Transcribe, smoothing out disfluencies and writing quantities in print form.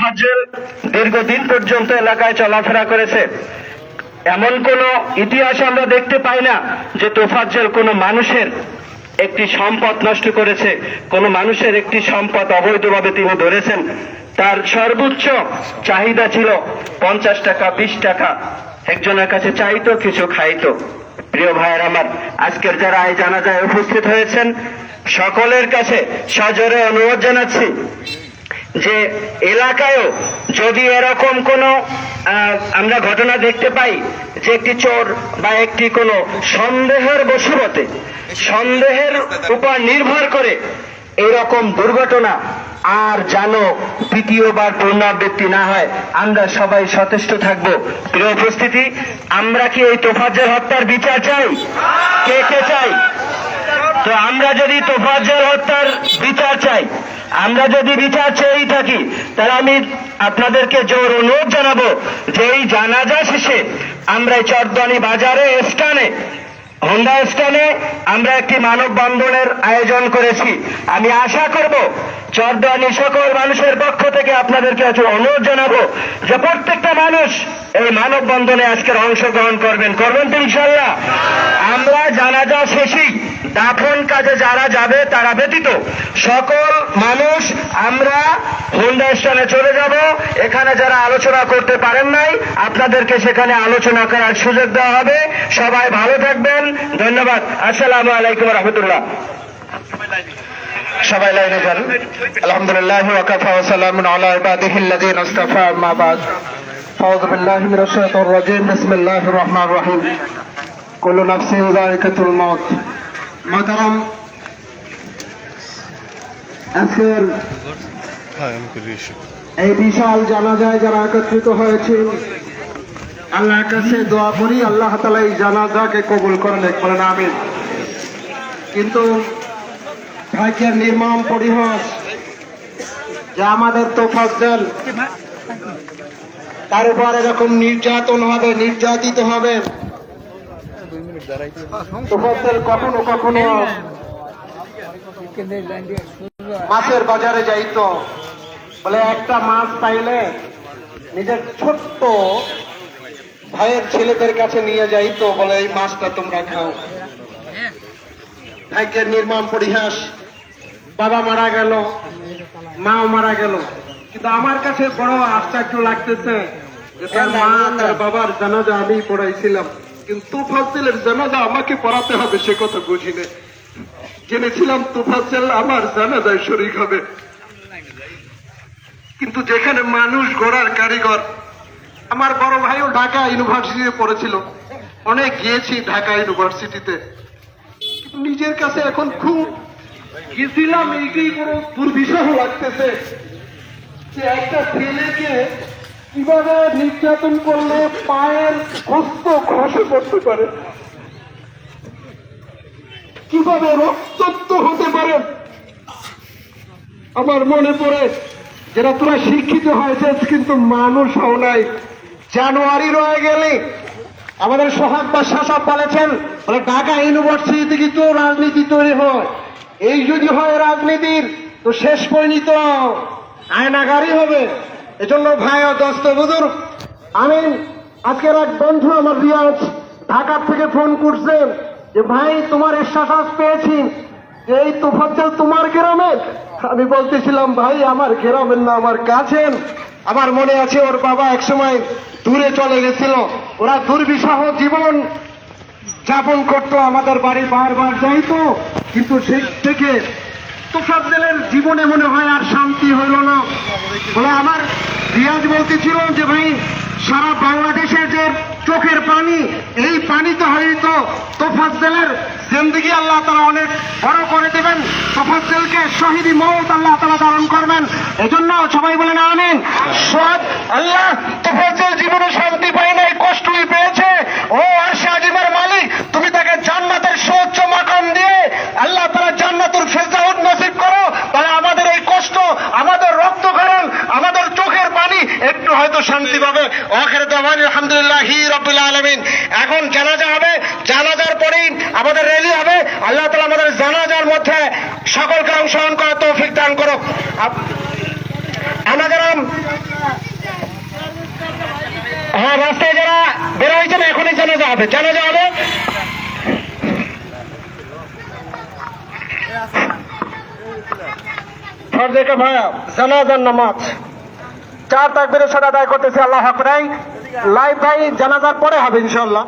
তোফাজ্জল দীর্ঘদিন পর্যন্ত এলাকায় চলাফেরা করেছে। এমন কোন ইতিহাস আমরা দেখতে পাই না যে তোফাজ্জল কোনো মানুষের একটি সম্পদ নষ্ট করেছে, কোনো মানুষের একটি সম্পদ অবৈধভাবে তিনি ধরেছেন। তার সর্বোচ্চ চাহিদা ছিল 50 টাকা, 20 টাকা, একজনের কাছে চাইতো, কিছু খাইতো। প্রিয় ভাইয়ের আমার, আজকের যারা এই জানাজায় উপস্থিত হয়েছেন সকলের কাছে সজোরে অনুরোধ জানাচ্ছি যে এলাকায়ও যদি এরকম কোনো আমরা ঘটনা দেখতে পাই যে একটি চোর বা একটি কোনো সন্দেহের বশবর্তে, সন্দেহের উপর নির্ভর করে এইরকম দুর্ঘটনা আর যেন দ্বিতীয়বার পুনরাবৃত্তি না হয়, আমরা সবাই সচেষ্ট থাকব। প্রিয় উপস্থিতি, আমরা কি এই তোফাজ্জল হত্যার বিচার চাই? কে কে চাই? তো আমরা যদি তোফাজ্জল হত্যার বিচার চাই, আমরা যদি বিচার চেয়েই থাকি, তাহলে আমি আপনাদেরকে জোর অনুরোধ জানাবো যে এই জানাজা শেষে আমরা চরদানি বাজারে স্থানে, হোন্ডা স্ট্যান্ডে আমরা একটি মানববন্ধনের আয়োজন করেছি। আমি আশা করব চরদানি সকল মানুষের পক্ষ থেকে আপনাদেরকে অনুরোধ জানাবো যে প্রত্যেকটা মানুষ এই মানববন্ধনে আজকের অংশগ্রহণ করবেন তো ইনশাআল্লাহ। আমরা জানাজা শেষেই দাফন কাজে যারা যাবে তারা ব্যতীত সকল মানুষ আমরা হোন্ডা স্ট্যান্ডে চলে যাব। এখানে যারা আলোচনা করতে পারেন নাই, আপনাদেরকে সেখানে আলোচনা করার সুযোগ দেওয়া হবে। সবাই ভালো থাকবেন, ধন্যবাদ। আসসালামু আলাইকুম রহমতুল্লাহ। সবাই লাইনে যান। আলহামদুলিল্লাহ ওয়া কাফা ওয়া সালামুন আলা ইবাদিহিল্লাযিনা ইসতাফা, আম্মা বাদ। আউযু বিল্লাহি মিনাশ শাইতানির রাজীম। বিসমিল্লাহির রহমানির রহিম। কুল্লু নাফসিন যায়িকাতুল মাউত। মাতারাম, আজকের এই বিশাল জানাজায় যারা একত্রিত হয়েছে, আল্লাহর কাছে দোয়া করি আল্লাহ তাআলা এই জানাজাকে কবুল করেন, বলেন আমিন। কিন্তু ভাগ্যের নির্মম পরিহাস যে আমাদের তোফাজ্জল তার উপর এরকম নির্যাতন হবে, নির্যাতিত হবে। তোফাজ্জল কখনো কখনো মাছের বাজারে যাইতো, বলে একটা মাছ পাইলে নিজের ছোট্ট ভাইয়ের ছেলেদের কাছে নিয়ে যাইতো, বলে এই মাছটা তোমরা খাও। ভাগ্যের নির্মম পরিহাস, বাবা মারা গেল, মাও মারা গেল। কিন্তু আমার কাছে বড় আশ্চর্য লাগতেছে যে তার মা তার বাবার জানাজা আমি পড়াইছিলাম, কিন্তু তোফাজ্জলের জানাজা আমাকে পড়াতে হবে সে কথা বুঝি না। জেনেছিলাম তোফাজ্জল আমার জানাজায় শরীক হবে, কিন্তু যেখানে মানুষ গড়ার কারিগর, আমার বড় ভাইও ঢাকা ইউনিভার্সিটিতে পড়েছিল, অনেক গিয়েছি ঢাকা ইউনিভার্সিটিতে, কিন্তু নিজের কাছে এখন খুব গেছিলাম এইটাই বড় দুর্বিষহ লাগতেছে যে একটা ছেলেকে কিভাবে নির্যাতন করলে পায়ের হস্ত খসে পড়তে পারে, কিভাবে রক্তাক্ত হতে পারে। আমার মনে পড়ে যারা তোরা শিক্ষিত হয়েছে কিন্তু মানুষ হও নাই। জানুয়ারি রয়ে গেলে আমাদের সোহাগ বা শাসক বলেছেন, বলে ঢাকা ইউনিভার্সিটি থেকে তো রাজনীতি তৈরি হয়, এই যদি হয় রাজনীতির তো শেষ পরিণত আয়নাগারই হবে। এজন্য ভাই ও দোস্ত বুজুর্গ, আমি আজকের এক বন্ধু আমার রিয়াজ ঢাকা থেকে ফোন করছেন যে ভাই তোমার এহসাস পেয়েছি এই তোফাজ্জল তোমার গ্রামের। আমি বলতেছিলাম ভাই আমার গ্রামের না, আমার কাছের। আমার মনে আছে ওর বাবা একসময় দূরে চলে গেছিল, ওরা দুর্বিষহ জীবন যাপন করতো, আমাদের বাড়ি বারবার যাইতো, কিন্তু সেই থেকে তোফাজ্জলের জীবনে মনে হয় আর শান্তি হইল না। বলে আমার রিয়াজ বলতেছিল যে ভাই সারা বাংলাদেশের যে চোখের পানি, এই পানিতে হয়তো তোফাজ্জলের জিন্দেগি আল্লাহ তাআলা অনেক বড় করে দেবেন, তোফাজ্জলকে শহীদি মওত আল্লাহ তাআলা দান করবেন। এজন্য সবাই বলেন আমিন। সব আল্লাহ তোফাজ্জল জীবনে শান্তি পায় নাই, কষ্টই পেয়েছে। ও আরশে আজিমের মালিক, তুমি তাকে জান্নাতের সর্বোচ্চ মাকাম দিয়ে আল্লাহ তাআলা জান্নাতুল ফেরদাউস নসিব করো। তাহলে আমাদের এই কষ্ট, আমাদের রক্তক্ষরণ, আমাদের চোখের পানি একটু হয়তো শান্তি পাবে। আখিরাত দাওয়ানা আলহামদুলিল্লাহি রাব্বিল আলামিন। এখন জানাজা হবে, জানাজার পরেই আমাদের র্যালি হবে। আল্লাহ তাআলা আমাদের জানাজার মধ্যে সকলকে অংশগ্রহণ করার তৌফিক দান করুক। আমরা যারা জানাজা হবে, জানাজা হবে। ফরজে ভাইয়া জানাজার নামাজ 4 তাকবীরের সাথে আদায় করতেছে। আল্লাহু আকবার। লাইভ ভাই জানাজার পরে হবে ইনশাআল্লাহ।